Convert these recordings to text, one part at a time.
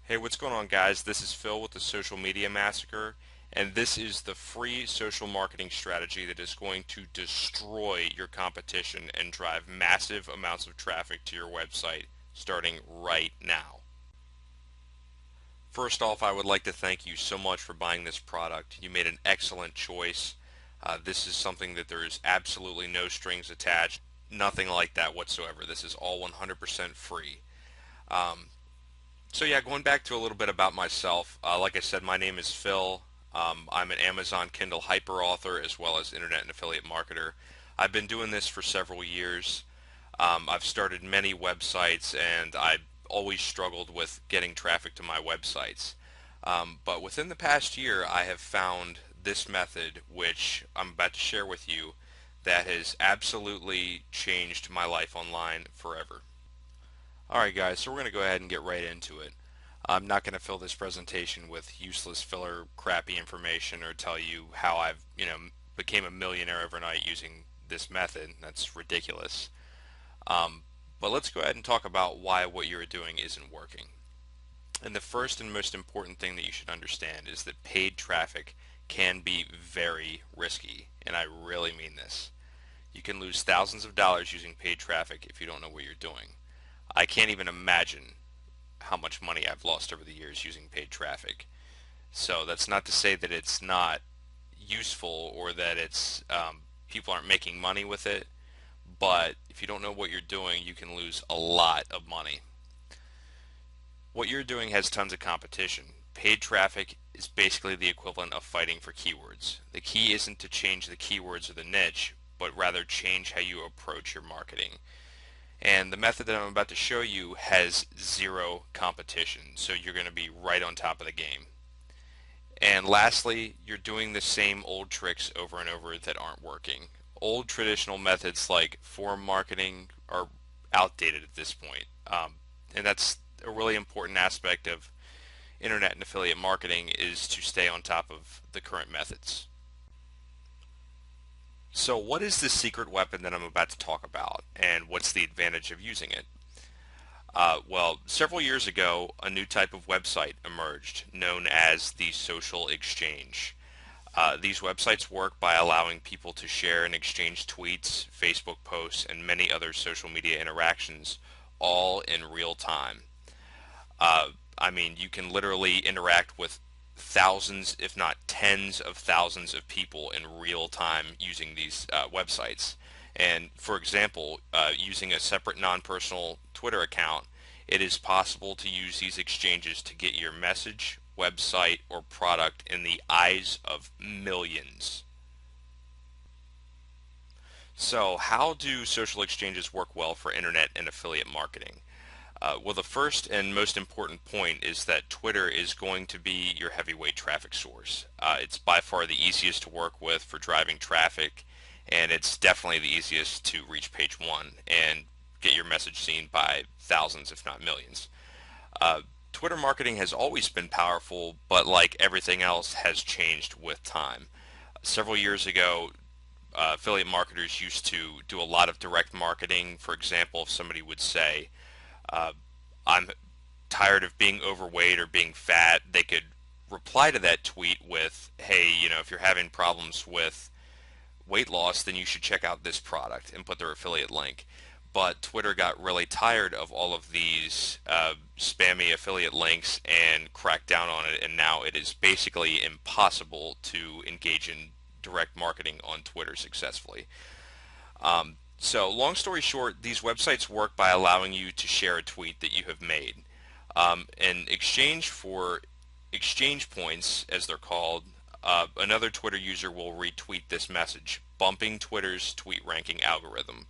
Hey, what's going on, guys? This is Phil with the Social Media Massacre, and this is the free social marketing strategy that is going to destroy your competition and drive massive amounts of traffic to your website starting right now. First off, I would like to thank you so much for buying this product. You made an excellent choice. This is something that there is absolutely no strings attached, nothing like that whatsoever. This is all 100% free. Um, So yeah, going back to a little bit about myself, like I said, my name is Phil. I'm an Amazon Kindle hyper author as well as internet and affiliate marketer. I've been doing this for several years. I've started many websites and I always struggled with getting traffic to my websites. But within the past year, I have found this method, which I'm about to share with you, that has absolutely changed my life online forever. Alright guys, so we're going to go ahead and get right into it. I'm not going to fill this presentation with useless filler crappy information or tell you how I've, became a millionaire overnight using this method. That's ridiculous. Um, but let's go ahead and talk about why what you're doing isn't working. And the first and most important thing that you should understand is that paid traffic can be very risky, and I really mean this. You can lose thousands of dollars using paid traffic if you don't know what you're doing. I can't even imagine how much money I've lost over the years using paid traffic. So that's not to say that it's not useful or that it's people aren't making money with it, but if you don't know what you're doing, you can lose a lot of money. What you're doing has tons of competition. Paid traffic is basically the equivalent of fighting for keywords. The key isn't to change the keywords or the niche, but rather change how you approach your marketing. And the method that I'm about to show you has zero competition, so you're going to be right on top of the game. And lastly, you're doing the same old tricks over and over that aren't working. Old traditional methods like forum marketing are outdated at this point. And that's a really important aspect of internet and affiliate marketing, is to stay on top of the current methods. So what is the secret weapon that I'm about to talk about, and what's the advantage of using it? Well, several years ago, a new type of website emerged known as the social exchange. These websites work by allowing people to share and exchange tweets, Facebook posts, and many other social media interactions all in real time. I mean, you can literally interact with thousands, if not tens of thousands of people in real time using these websites. And for example, using a separate non-personal Twitter account, it is possible to use these exchanges to get your message, website, or product in the eyes of millions. So how do social exchanges work well for internet and affiliate marketing? Well, the first and most important point is that Twitter is going to be your heavyweight traffic source. It's by far the easiest to work with for driving traffic, and it's definitely the easiest to reach page one and get your message seen by thousands, if not millions. Uh, Twitter marketing has always been powerful, but like everything else, has changed with time. Several years ago, affiliate marketers used to do a lot of direct marketing. For example, if somebody would say, uh, I'm tired of being overweight or being fat, they could reply to that tweet with, hey, if you're having problems with weight loss, then you should check out this product, and put their affiliate link. But Twitter got really tired of all of these spammy affiliate links and cracked down on it, and now it is basically impossible to engage in direct marketing on Twitter successfully. So long story short, these websites work by allowing you to share a tweet that you have made. In exchange for exchange points, as they're called, another Twitter user will retweet this message, bumping Twitter's tweet ranking algorithm.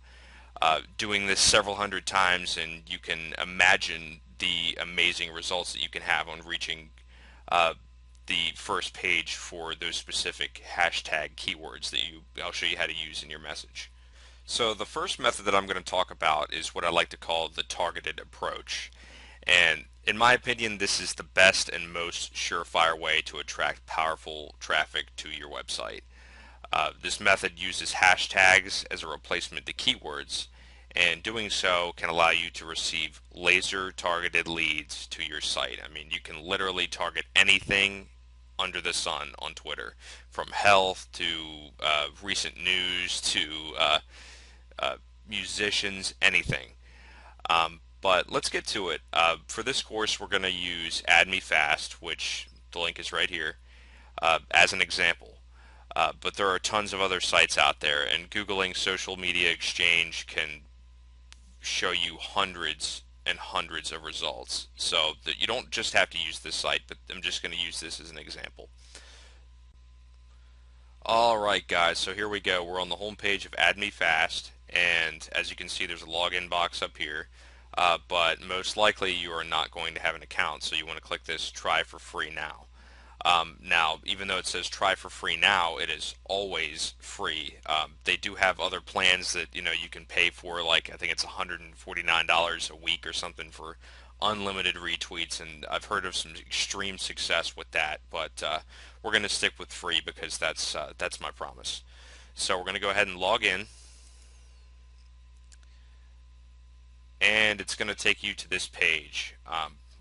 Doing this several hundred times, and you can imagine the amazing results that you can have on reaching uh, the first page for those specific hashtag keywords that I'll show you how to use in your message. So the first method that I'm going to talk about is what I like to call the targeted approach. And in my opinion, this is the best and most surefire way to attract powerful traffic to your website. This method uses hashtags as a replacement to keywords, and doing so can allow you to receive laser targeted leads to your site. I mean, you can literally target anything under the sun on Twitter, from health to recent news to uh, musicians, anything. But let's get to it. For this course, we're going to use Add Me Fast, which the link is right here, as an example. But there are tons of other sites out there, and Googling social media exchange can show you hundreds and hundreds of results. So that you don't just have to use this site, but I'm just going to use this as an example. Alright guys, so here we go. We're on the home page of Add Me Fast, and as you can see there's a login box up here, but most likely you are not going to have an account, so you want to click this Try for Free Now. Now, even though it says try for free now, it is always free. They do have other plans that you can pay for, like I think it's $149 a week or something for unlimited retweets, and I've heard of some extreme success with that. But we're going to stick with free because that's my promise. So we're going to go ahead and log in, and it's going to take you to this page.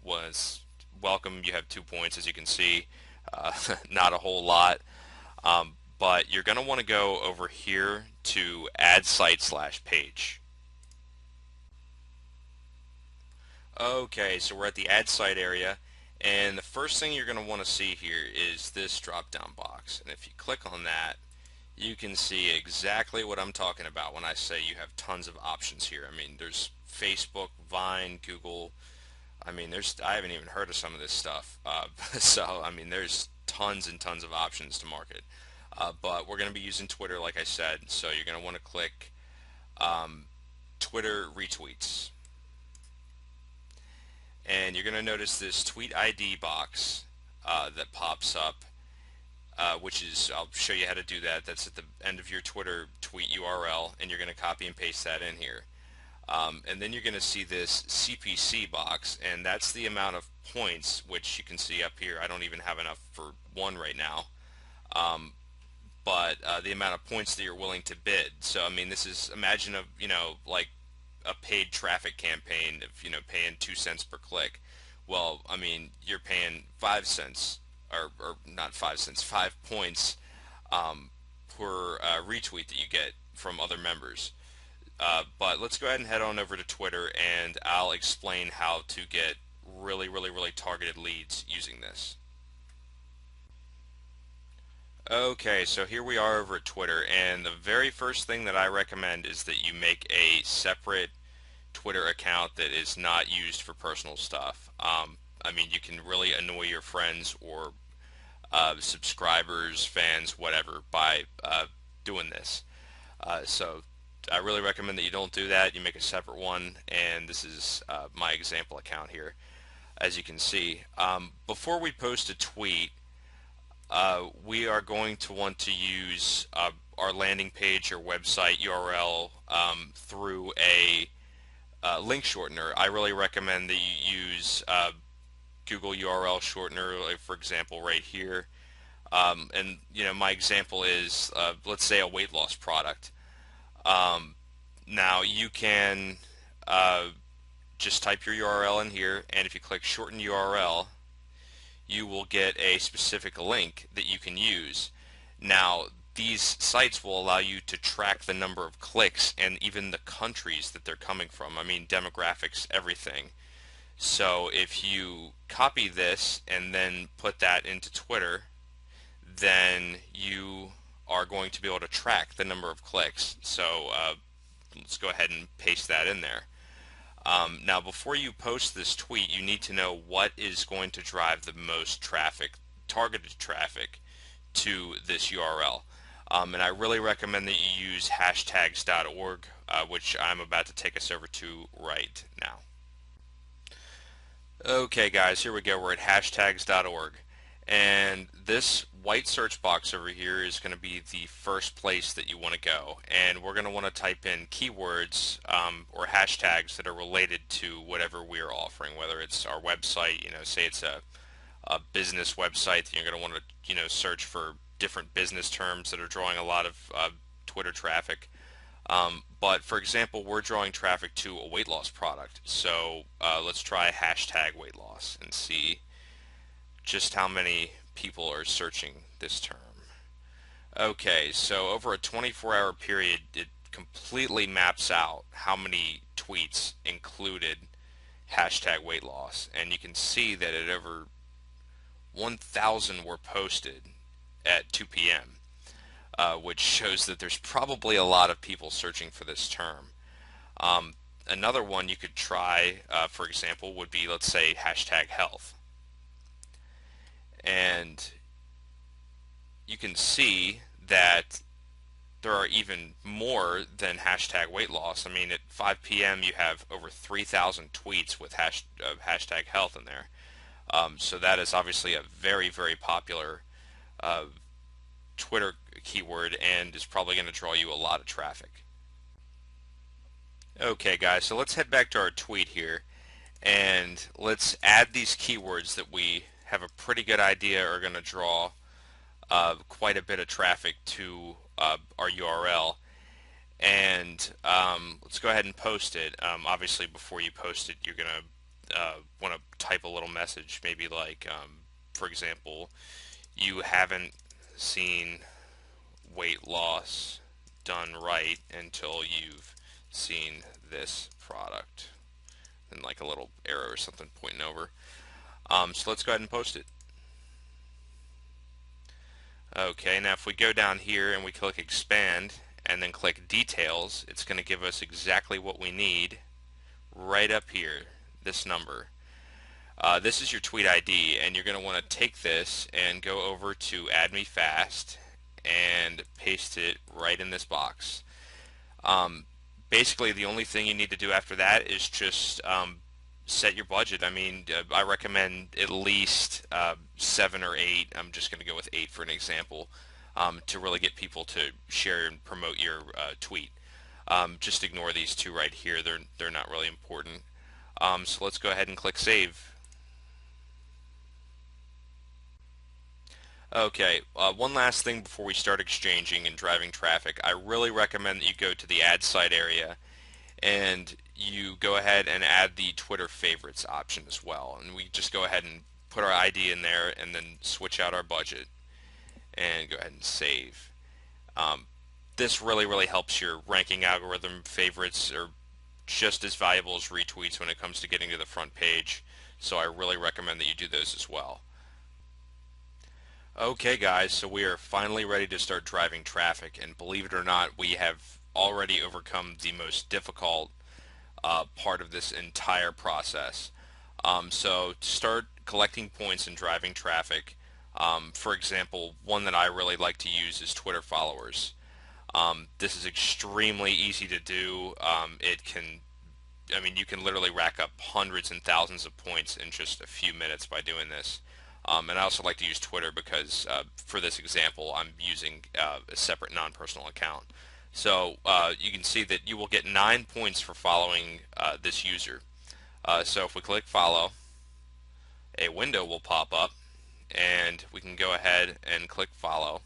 Was welcome. You have 2 points, as you can see. Not a whole lot, but you're going to want to go over here to add site/page. Okay, so we're at the add site area, and the first thing you're going to want to see here is this drop down box, and if you click on that, you can see exactly what I'm talking about when I say you have tons of options here. I mean, there's Facebook, Vine, Google. I mean, I haven't even heard of some of this stuff. So, I mean, there's tons and tons of options to market. But we're going to be using Twitter, like I said. So you're going to want to click Twitter retweets. And you're going to notice this tweet ID box that pops up, which is, I'll show you how to do that. That's at the end of your Twitter tweet URL, and you're going to copy and paste that in here. And then you're going to see this CPC box, and that's the amount of points, which you can see up here. I don't even have enough for one right now, but the amount of points that you're willing to bid. So I mean, this is, imagine like a paid traffic campaign of paying 2 cents per click. Well, I mean, you're paying 5 cents, or not 5 cents, 5 points per retweet that you get from other members. But let's go ahead and head on over to Twitter, and I'll explain how to get really, really, really targeted leads using this. Okay, so here we are over at Twitter, and the very first thing that I recommend is that you make a separate Twitter account that is not used for personal stuff. I mean, you can really annoy your friends or subscribers, fans, whatever, by doing this. So I really recommend that you don't do that. You make a separate one, and this is my example account here, as you can see. Before we post a tweet, we are going to want to use our landing page or website URL through a link shortener. I really recommend that you use Google URL shortener, like for example right here. And my example is let's say a weight loss product. Now you can just type your URL in here, and if you click shorten URL, you will get a specific link that you can use. Now these sites will allow you to track the number of clicks and even the countries that they're coming from. I mean, demographics, everything. So if you copy this and then put that into Twitter, then you are going to be able to track the number of clicks. So let's go ahead and paste that in there. Now before you post this tweet, you need to know what is going to drive the most traffic, targeted traffic, to this URL. And I really recommend that you use hashtags.org, which I'm about to take us over to right now. Okay guys, here we go. We're at hashtags.org, and this white search box over here is going to be the first place that you want to go, and we're going to want to type in keywords or hashtags that are related to whatever we are offering, whether it's our website, say it's a business website, you're going to want to search for different business terms that are drawing a lot of Twitter traffic. But for example, we're drawing traffic to a weight loss product. So let's try hashtag weight loss and see just how many people are searching this term. Okay, so over a 24-hour period, it completely maps out how many tweets included hashtag weight loss. And you can see that at over 1,000 were posted at 2 p.m., which shows that there's probably a lot of people searching for this term. Um, Another one you could try, for example, would be, let's say, hashtag health. And you can see that there are even more than hashtag weight loss. I mean, at 5 p.m. you have over 3,000 tweets with hashtag health in there. So that is obviously a very, very popular uh, Twitter keyword and is probably going to draw you a lot of traffic. Okay, guys, so let's head back to our tweet here and let's add these keywords that we have a pretty good idea are going to draw quite a bit of traffic to our URL. And let's go ahead and post it. Obviously, before you post it, you're going to want to type a little message, maybe like, for example, you haven't seen weight loss done right until you've seen this product, and like a little arrow or something pointing over. So let's go ahead and post it. Okay, now if we go down here and we click expand and then click details, it's going to give us exactly what we need right up here, this number. This is your tweet ID, and you're going to want to take this and go over to Add Me Fast and paste it right in this box. Basically, the only thing you need to do after that is just set your budget. I mean, I recommend at least 7 or 8. I'm just going to go with 8 for an example, to really get people to share and promote your tweet. Just ignore these two right here. They're not really important. So let's go ahead and click save. Okay, one last thing before we start exchanging and driving traffic. I really recommend that you go to the add site area and you go ahead and add the Twitter favorites option as well. And we just go ahead and put our ID in there and then switch out our budget and go ahead and save. This really helps your ranking algorithm. Favorites are just as valuable as retweets when it comes to getting to the front page, so I really recommend that you do those as well. Okay guys, so we are finally ready to start driving traffic, and believe it or not, we have already overcome the most difficult part of this entire process. So to start collecting points and driving traffic, for example, one that I really like to use is Twitter followers. This is extremely easy to do. I mean, you can literally rack up hundreds and thousands of points in just a few minutes by doing this. And I also like to use Twitter because for this example, I'm using a separate non-personal account. So you can see that you will get 9 points for following this user. So if we click follow, a window will pop up and we can go ahead and click follow.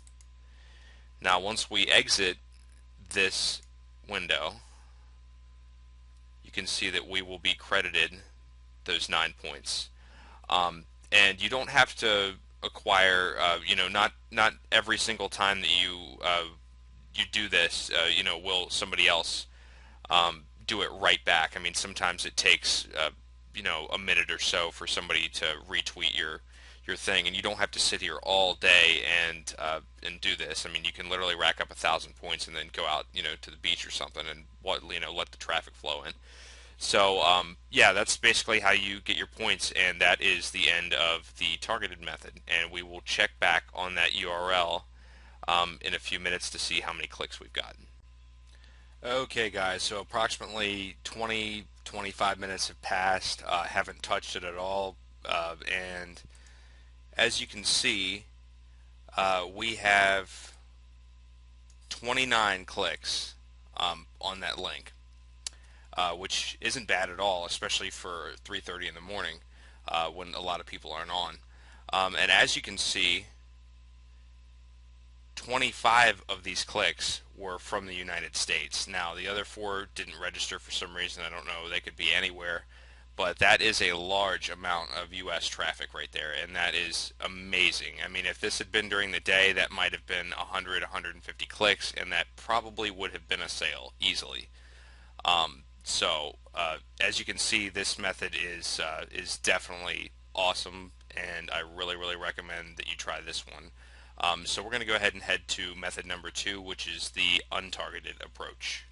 Now once we exit this window, you can see that we will be credited those 9 points. And you don't have to acquire, not every single time that you do this, will somebody else do it right back. I mean, sometimes it takes, a minute or so for somebody to retweet your thing, and you don't have to sit here all day and do this. I mean, you can literally rack up 1,000 points and then go out, to the beach or something and let the traffic flow in. So yeah, that's basically how you get your points, and that is the end of the targeted method. And we will check back on that URL in a few minutes to see how many clicks we've gotten. Okay guys, so approximately 20-25 minutes have passed. Haven't touched it at all, and as you can see, we have 29 clicks on that link. Which isn't bad at all, especially for 3:30 in the morning when a lot of people aren't on. And as you can see, 25 of these clicks were from the United States. Now, the other 4 didn't register for some reason. I don't know. They could be anywhere. But that is a large amount of U.S. traffic right there, and that is amazing. I mean, if this had been during the day, that might have been 100, 150 clicks, and that probably would have been a sale easily. As you can see, this method is definitely awesome, and I really, really recommend that you try this one. So we're going to go ahead and head to method number 2, which is the untargeted approach.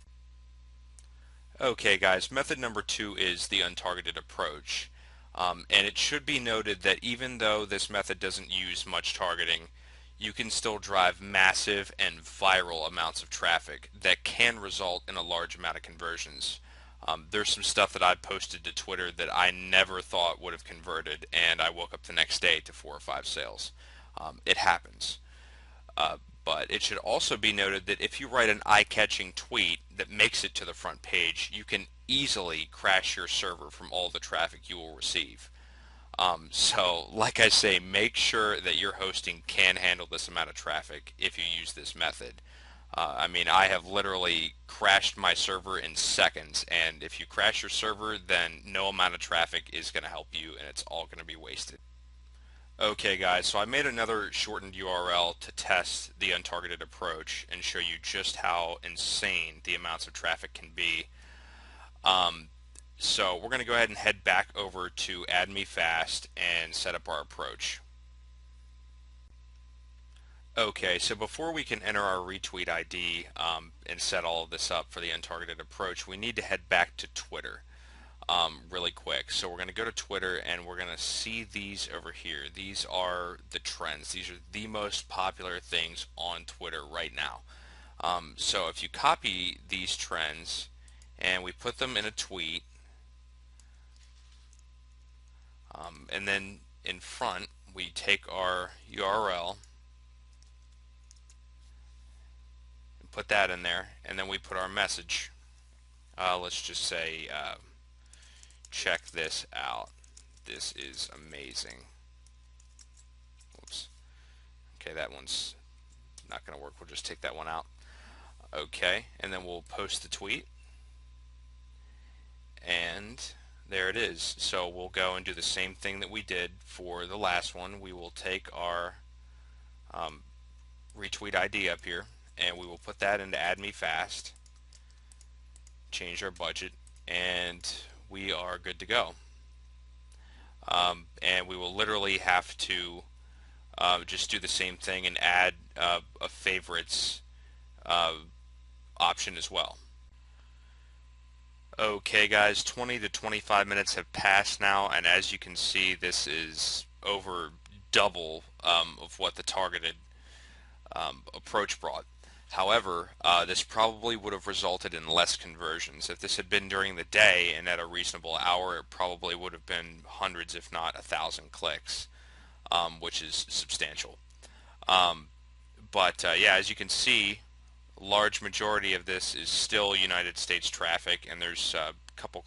Okay guys, method number 2 is the untargeted approach. And it should be noted that even though this method doesn't use much targeting, you can still drive massive and viral amounts of traffic that can result in a large amount of conversions. There's some stuff that I posted to Twitter that I never thought would have converted, and I woke up the next day to 4 or 5 sales. It happens. But it should also be noted that if you write an eye-catching tweet that makes it to the front page, you can easily crash your server from all the traffic you will receive. So, like I say, make sure that your hosting can handle this amount of traffic if you use this method. I mean, I have literally crashed my server in seconds, and if you crash your server, then no amount of traffic is going to help you, and it's all going to be wasted. Okay guys, so I made another shortened URL to test the untargeted approach and show you just how insane the amounts of traffic can be. So we're going to go ahead and head back over to Add Me Fast and set up our approach. Okay, so before we can enter our retweet ID and set all of this up for the untargeted approach, we need to head back to Twitter. Really quick. So we're going to go to Twitter and we're going to see these over here. These are the trends. These are the most popular things on Twitter right now. So if you copy these trends and we put them in a tweet, and then in front we take our URL and put that in there, and then we put our message. Let's just say check this out. This is amazing. Oops. Okay, that one's not going to work. We'll just take that one out. Okay, and then we'll post the tweet. And there it is. So we'll go and do the same thing that we did for the last one. We will take our retweet ID up here, and we will put that into Add Me Fast, change our budget, and we are good to go. And we will literally have to just do the same thing and add a favorites option as well. Okay guys, 20 to 25 minutes have passed now, and as you can see, this is over double of what the targeted approach brought. However, this probably would have resulted in less conversions. If this had been during the day and at a reasonable hour, it probably would have been hundreds, if not 1,000 clicks, which is substantial. Yeah, as you can see, large majority of this is still United States traffic, and there's a couple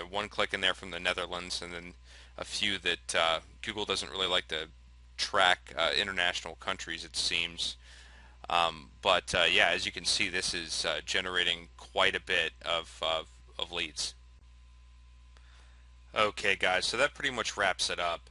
one click in there from the Netherlands, and then a few that Google doesn't really like to track international countries, it seems. Yeah, as you can see, this is generating quite a bit of leads. Okay guys, so that pretty much wraps it up.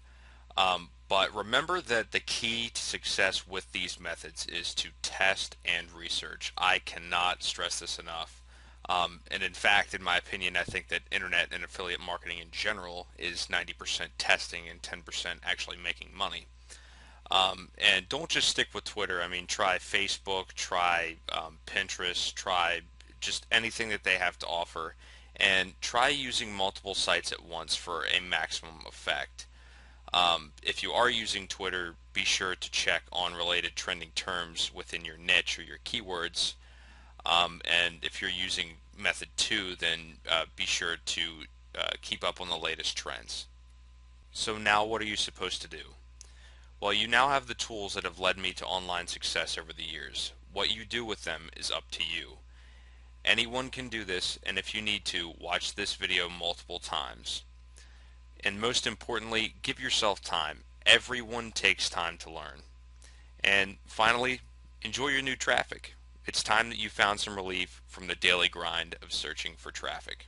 But remember that the key to success with these methods is to test and research. I cannot stress this enough. And in fact, in my opinion, I think that internet and affiliate marketing in general is 90% testing and 10% actually making money. And don't just stick with Twitter. I mean, try Facebook, try Pinterest, try just anything that they have to offer, and try using multiple sites at once for a maximum effect. If you are using Twitter, be sure to check on related trending terms within your niche or your keywords. And if you're using method 2, then be sure to keep up on the latest trends. So now what are you supposed to do? Well, you now have the tools that have led me to online success over the years. What you do with them is up to you. Anyone can do this, and if you need to, watch this video multiple times. And most importantly, give yourself time. Everyone takes time to learn. And finally, Enjoy your new traffic. It's time that you found some relief from the daily grind of searching for traffic.